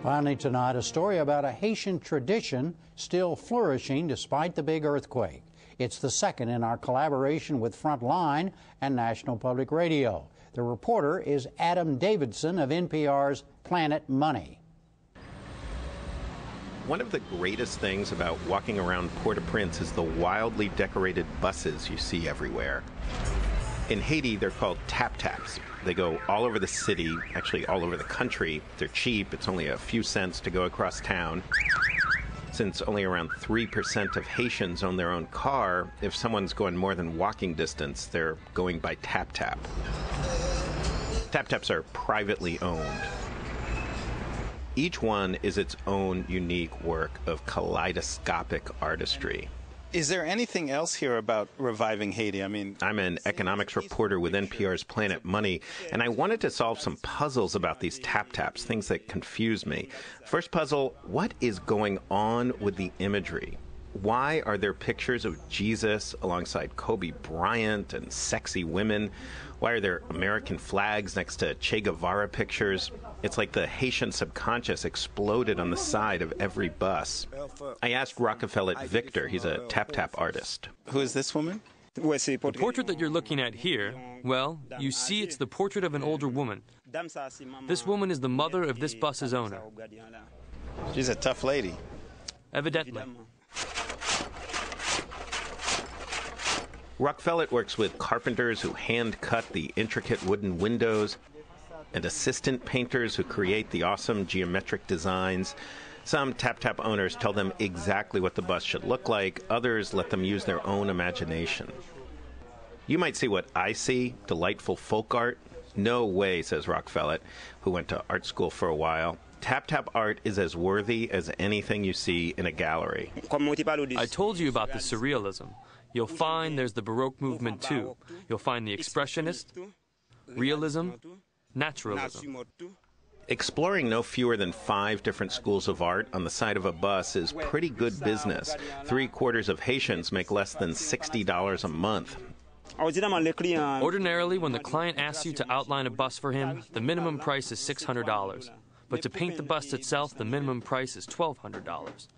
Finally tonight, a story about a Haitian tradition still flourishing despite the big earthquake. It's the second in our collaboration with Frontline and National Public Radio. The reporter is Adam Davidson of NPR's Planet Money. One of the greatest things about walking around Port-au-Prince is the wildly decorated buses you see everywhere. In Haiti, they're called tap-taps. They go all over the city, actually all over the country. They're cheap. It's only a few cents to go across town. Since only around 3% of Haitians own their own car, if someone's going more than walking distance, they're going by tap-tap. Tap-taps are privately owned. Each one is its own unique work of kaleidoscopic artistry. Is there anything else here about reviving Haiti? I'm an economics reporter with NPR's Planet Money, and I wanted to solve some puzzles about these tap-taps, things that confuse me. First puzzle, what is going on with the imagery? Why are there pictures of Jesus alongside Kobe Bryant and sexy women? Why are there American flags next to Che Guevara pictures? It's like the Haitian subconscious exploded on the side of every bus. I asked Rockefeller Victor, he's a tap-tap artist. Who is this woman? The portrait that you're looking at here, well, you see it's the portrait of an older woman. This woman is the mother of this bus's owner. She's a tough lady. Evidently. Rockefeller works with carpenters who hand-cut the intricate wooden windows and assistant painters who create the awesome geometric designs. Some tap-tap owners tell them exactly what the bus should look like. Others let them use their own imagination. You might see what I see, delightful folk art. No way, says Rockefeller, who went to art school for a while. Tap-tap art is as worthy as anything you see in a gallery. I told you about the surrealism. You'll find there's the Baroque movement too. You'll find the Expressionist, realism, naturalism. Exploring no fewer than 5 different schools of art on the side of a bus is pretty good business. 3/4 of Haitians make less than $60 a month. Ordinarily, when the client asks you to outline a bust for him, the minimum price is $600. But to paint the bust itself, the minimum price is $1,200.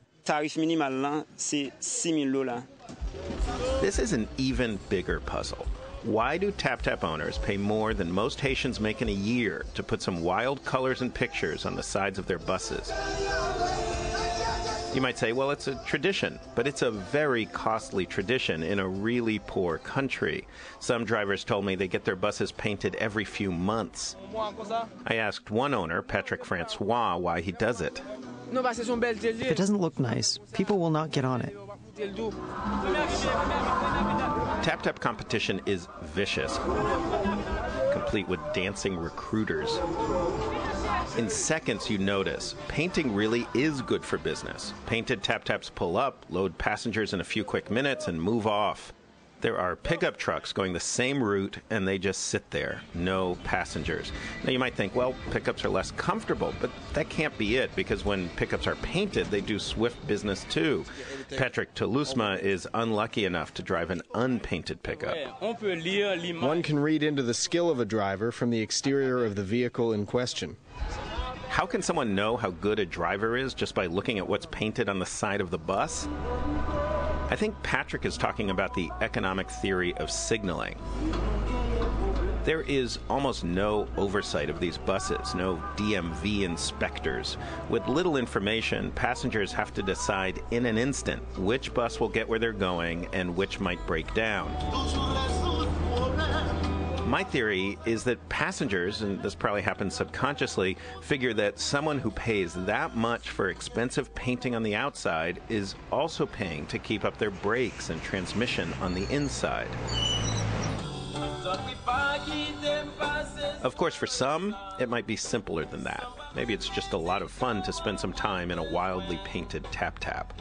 This is an even bigger puzzle. Why do tap-tap owners pay more than most Haitians make in a year to put some wild colors and pictures on the sides of their buses? You might say, well, it's a tradition, but it's a very costly tradition in a really poor country. Some drivers told me they get their buses painted every few months. I asked one owner, Patrick Francois, why he does it. If it doesn't look nice, people will not get on it. Tap-tap competition is vicious, complete with dancing recruiters. In seconds, you notice, painting really is good for business. Painted tap-taps pull up, load passengers in a few quick minutes, and move off. There are pickup trucks going the same route, and they just sit there, no passengers. Now, you might think, well, pickups are less comfortable, but that can't be it, because when pickups are painted, they do swift business too. Patrick Toulousma is unlucky enough to drive an unpainted pickup. One can read into the skill of a driver from the exterior of the vehicle in question. How can someone know how good a driver is just by looking at what's painted on the side of the bus? I think Patrick is talking about the economic theory of signaling. There is almost no oversight of these buses, no DMV inspectors. With little information, passengers have to decide in an instant which bus will get where they're going and which might break down. My theory is that passengers, and this probably happens subconsciously, figure that someone who pays that much for expensive painting on the outside is also paying to keep up their brakes and transmission on the inside. Of course, for some, it might be simpler than that. Maybe it's just a lot of fun to spend some time in a wildly painted tap-tap.